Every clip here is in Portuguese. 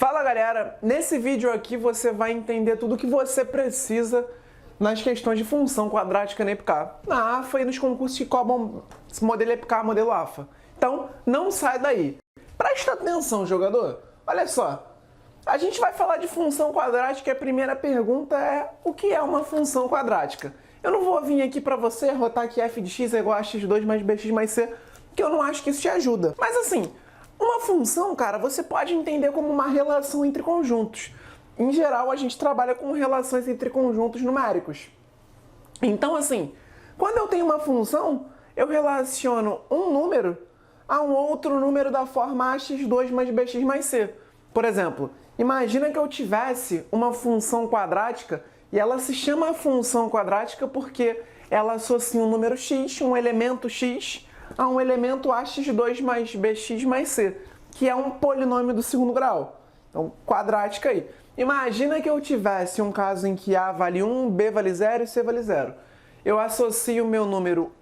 Fala galera, nesse vídeo aqui você vai entender tudo o que você precisa nas questões de função quadrática na EPICAR, na AFA e nos concursos que cobram modelo EPICAR, modelo AFA. Então, não sai daí. Presta atenção, jogador. Olha só, a gente vai falar de função quadrática e a primeira pergunta é o que é uma função quadrática? Eu não vou vir aqui para você rotar que f de x é igual a x2 mais bx mais c, porque eu não acho que isso te ajuda. Mas assim, uma função, cara, você pode entender como uma relação entre conjuntos. Em geral, a gente trabalha com relações entre conjuntos numéricos. Então, assim, quando eu tenho uma função, eu relaciono um número a um outro número da forma ax2 mais bx mais c. Por exemplo, imagina que eu tivesse uma função quadrática e ela se chama função quadrática porque ela associa um número x, um elemento x, a um elemento ax2 mais bx mais c, que é um polinômio do segundo grau. Então, quadrática aí. Imagina que eu tivesse um caso em que a vale 1, b vale 0 e c vale 0. Eu associo o meu número,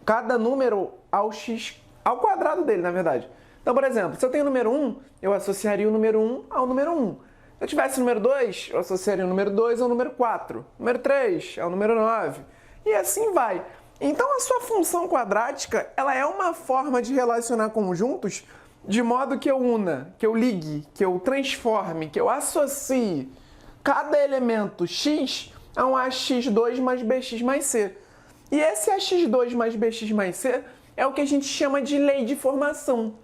cada número ao x, ao quadrado dele, na verdade. Então, por exemplo, se eu tenho o número 1, eu associaria o número 1 ao número 1. Se eu tivesse o número 2, eu associaria o número 2 ao número 4. Número 3 ao número 9. E assim vai. Então, a sua função quadrática, ela é uma forma de relacionar conjuntos de modo que eu una, que eu ligue, que eu transforme, que eu associe cada elemento x a um ax2 mais bx mais c. E esse ax2 mais bx mais c é o que a gente chama de lei de formação,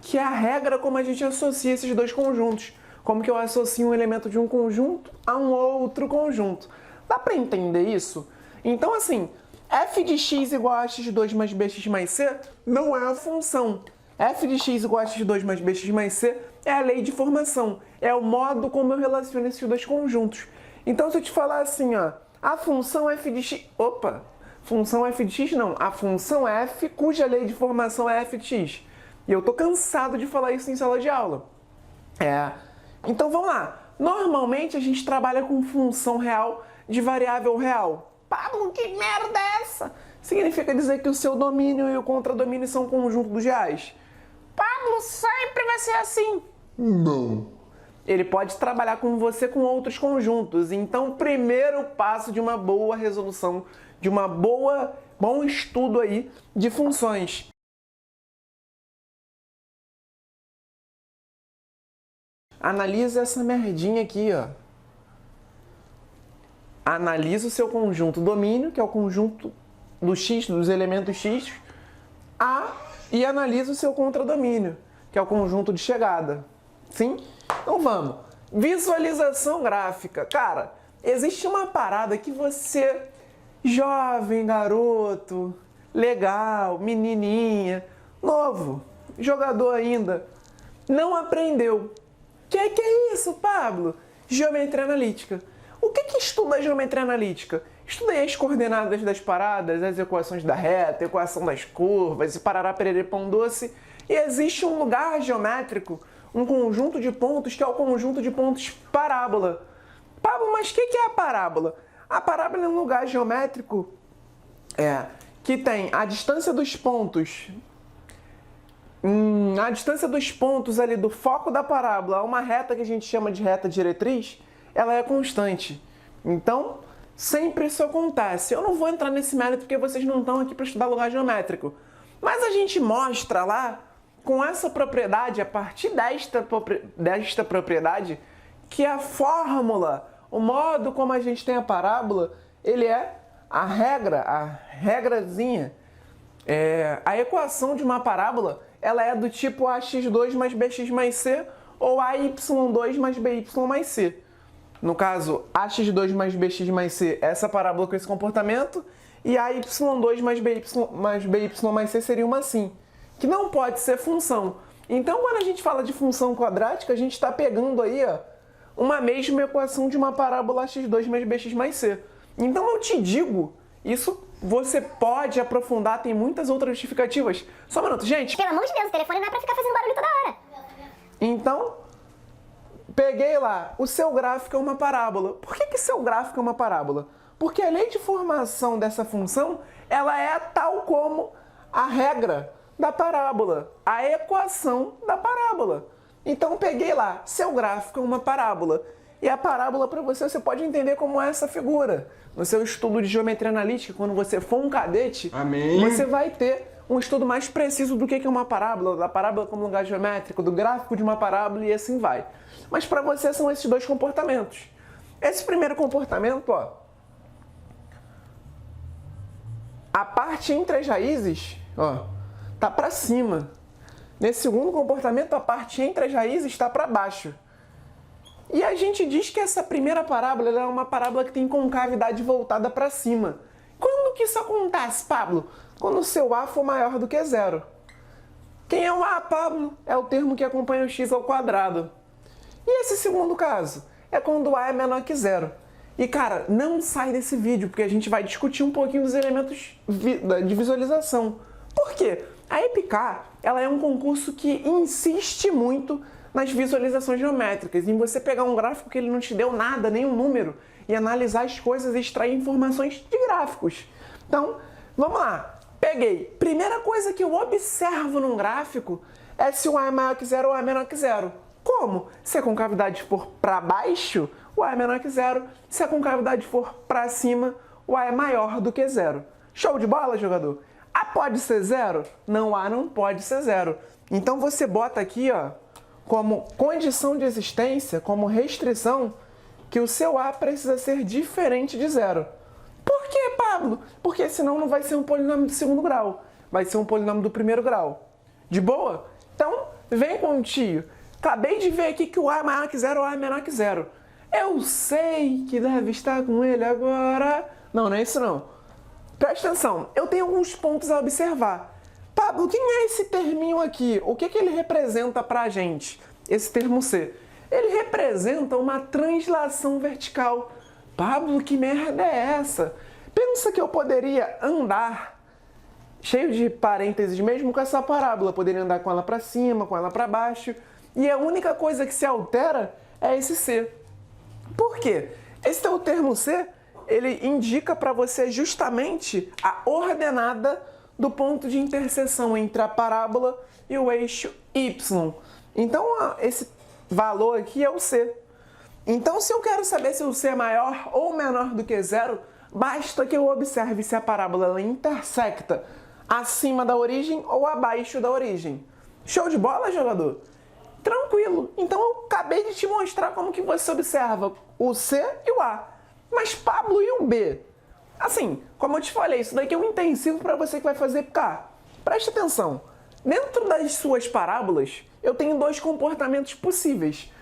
que é a regra como a gente associa esses dois conjuntos. Como que eu associo um elemento de um conjunto a um outro conjunto. Dá para entender isso? Então, assim, f de x igual a x2 mais bx mais c não é a função. F de x igual a x2 mais bx mais c é a lei de formação. É o modo como eu relaciono esses dois conjuntos. Então, se eu te falar assim, ó, a função f de x... Opa! Função f de x não. A função f cuja lei de formação é f de x. E eu tô cansado de falar isso em sala de aula. Então, vamos lá. Normalmente, a gente trabalha com função real de variável real. Pablo, que merda é essa? Significa dizer que o seu domínio e o contradomínio são um conjunto dos reais. Pablo, sempre vai ser assim. Não. Ele pode trabalhar com você com outros conjuntos. Então, primeiro passo de uma boa resolução, de uma bom estudo aí de funções. Analisa essa merdinha aqui, ó. Analisa o seu conjunto domínio, que é o conjunto do x, dos elementos x, e analisa o seu contradomínio, que é o conjunto de chegada. Sim? Então vamos. Visualização gráfica. Cara, existe uma parada que você, jovem, garoto, legal, menininha, novo, jogador ainda, não aprendeu. Que é isso, Pablo? Geometria analítica. O que estuda a geometria analítica? Estudei as coordenadas das paradas, as equações da reta, a equação das curvas, e parará, pererê, pão doce. E existe um lugar geométrico, um conjunto de pontos, que é o conjunto de pontos parábola. Pablo, mas o que é a parábola? A parábola é um lugar geométrico que tem a distância dos pontos. A distância dos pontos ali do foco da parábola a uma reta que a gente chama de reta diretriz, ela é constante. Então, sempre isso acontece. Eu não vou entrar nesse mérito porque vocês não estão aqui para estudar lugar geométrico. Mas a gente mostra lá, com essa propriedade, a partir desta propriedade, que a fórmula, o modo como a gente tem a parábola, ele é a regrazinha. A equação de uma parábola, ela é do tipo ax2 mais bx mais c ou ay2 mais by mais c. No caso, ax2 mais bx mais c é essa parábola com esse comportamento, e ay2 mais by mais c seria uma assim, que não pode ser função. Então, quando a gente fala de função quadrática, a gente está pegando aí uma mesma equação de uma parábola ax2 mais bx mais c. Então, eu te digo, isso você pode aprofundar, tem muitas outras justificativas. Só um minuto, gente. Pelo amor de Deus, o telefone não é pra ficar fazendo barulho toda hora. Então, peguei lá, o seu gráfico é uma parábola. Por que seu gráfico é uma parábola? Porque a lei de formação dessa função, ela é tal como a regra da parábola, a equação da parábola. Então peguei lá, seu gráfico é uma parábola. E a parábola para você pode entender como é essa figura. No seu estudo de geometria analítica, quando você for um cadete, Amém. você vai ter um estudo mais preciso do que é uma parábola, da parábola como lugar geométrico, do gráfico de uma parábola e assim vai. Mas para você são esses dois comportamentos. Esse primeiro comportamento, ó, a parte entre as raízes, ó, tá para cima. Nesse segundo comportamento, a parte entre as raízes está para baixo. E a gente diz que essa primeira parábola ela é uma parábola que tem concavidade voltada para cima. Quando que isso acontece, Pablo? Quando o seu A for maior do que zero. Quem é o A, Pablo? É o termo que acompanha o x ao quadrado. E esse segundo caso? É quando o A é menor que zero. E cara, não sai desse vídeo, porque a gente vai discutir um pouquinho dos elementos de visualização. Por quê? A EPICAR, ela é um concurso que insiste muito nas visualizações geométricas, em você pegar um gráfico que ele não te deu nada, nenhum número, e analisar as coisas e extrair informações de gráficos. Então, vamos lá. Peguei. Primeira coisa que eu observo num gráfico é se o A é maior que zero ou A é menor que zero. Como? Se a concavidade for para baixo, o A é menor que zero. Se a concavidade for para cima, o A é maior do que zero. Show de bola, jogador? A pode ser zero? Não, A não pode ser zero. Então você bota aqui, ó, como condição de existência, como restrição, que o seu A precisa ser diferente de zero. Por quê, Pablo? Porque senão não vai ser um polinômio do segundo grau, vai ser um polinômio do primeiro grau. De boa? Então, vem com o tio. Acabei de ver aqui que o A é maior que zero, o A é menor que zero. Eu sei que deve estar com ele agora. Não, não é isso não. Presta atenção, eu tenho alguns pontos a observar. Pablo, quem é esse terminho aqui? O que ele representa pra gente? Esse termo C. Ele representa uma translação vertical. Pablo, que merda é essa? Pensa que eu poderia andar, cheio de parênteses mesmo com essa parábola. Poderia andar com ela pra cima, com ela pra baixo. E a única coisa que se altera é esse C. Por quê? Esse teu termo C, ele indica para você justamente a ordenada do ponto de interseção entre a parábola e o eixo Y. Então, esse valor aqui é o C. Então, se eu quero saber se o C é maior ou menor do que zero, basta que eu observe se a parábola ela intersecta acima da origem ou abaixo da origem. Show de bola, jogador? Tranquilo. Então, eu acabei de te mostrar como que você observa o C e o A. Mas, Pablo, e o B? Assim, como eu te falei, isso daqui é um intensivo para você que vai fazer EPICAR. Preste atenção. Dentro das suas parábolas, eu tenho dois comportamentos possíveis.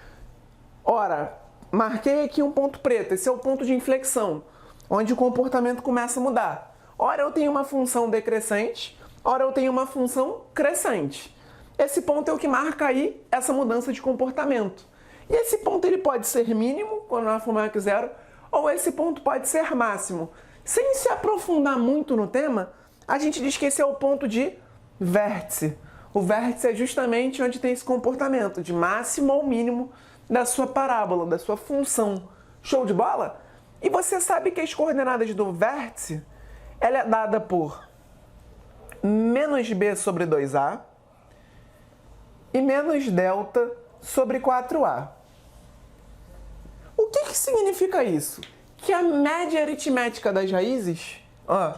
Ora, marquei aqui um ponto preto. Esse é o ponto de inflexão, onde o comportamento começa a mudar. Ora, eu tenho uma função decrescente, ora, eu tenho uma função crescente. Esse ponto é o que marca aí essa mudança de comportamento. E esse ponto ele pode ser mínimo, quando A for maior que zero, ou esse ponto pode ser máximo. Sem se aprofundar muito no tema, a gente diz que esse é o ponto de vértice. O vértice é justamente onde tem esse comportamento de máximo ou mínimo da sua parábola, da sua função. Show de bola? E você sabe que as coordenadas do vértice, ela é dada por menos b sobre 2a e menos delta sobre 4a. O que significa isso? Que a média aritmética das raízes, ó,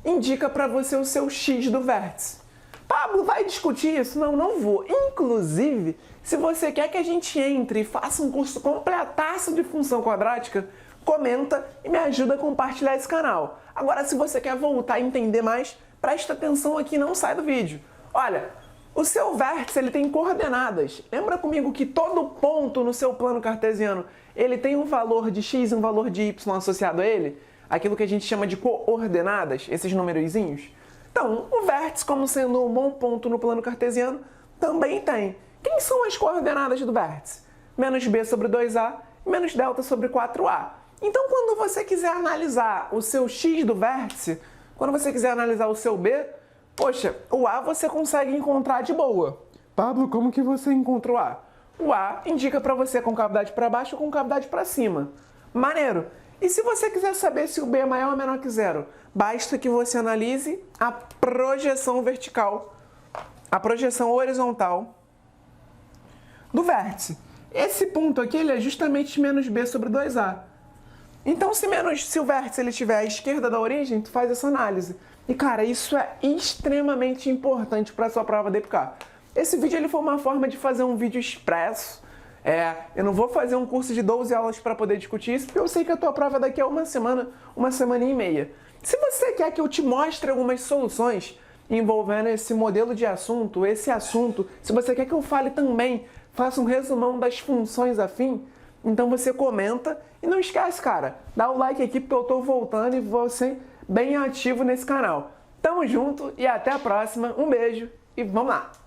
indica para você o seu x do vértice. Pablo, vai discutir isso? Não, não vou. Inclusive, se você quer que a gente entre e faça um curso completaço de função quadrática, comenta e me ajuda a compartilhar esse canal. Agora, se você quer voltar a entender mais, presta atenção aqui, não sai do vídeo. Olha, o seu vértice ele tem coordenadas. Lembra comigo que todo ponto no seu plano cartesiano ele tem um valor de x e um valor de y associado a ele? Aquilo que a gente chama de coordenadas, esses numerozinhos. Então, o vértice, como sendo um bom ponto no plano cartesiano, também tem. Quem são as coordenadas do vértice? Menos b sobre 2a e menos delta sobre 4a. Então, quando você quiser analisar o seu x do vértice, quando você quiser analisar o seu b, poxa, o A você consegue encontrar de boa. Pablo, como que você encontra o A? O A indica para você concavidade para baixo ou concavidade para cima. Maneiro. E se você quiser saber se o B é maior ou menor que zero, basta que você analise a projeção vertical, a projeção horizontal do vértice. Esse ponto aqui ele é justamente menos b sobre 2a. Então, se o vértice ele estiver à esquerda da origem, tu faz essa análise. E, cara, isso é extremamente importante para a sua prova da EPICAR. Esse vídeo ele foi uma forma de fazer um vídeo expresso. Eu não vou fazer um curso de 12 aulas para poder discutir isso, porque eu sei que a tua prova daqui a uma semana e meia. Se você quer que eu te mostre algumas soluções envolvendo esse modelo de assunto, se você quer que eu fale também, faça um resumão das funções afim, então você comenta e não esquece, cara, dá o like aqui porque eu tô voltando e vou ser bem ativo nesse canal. Tamo junto e até a próxima, um beijo e vamos lá!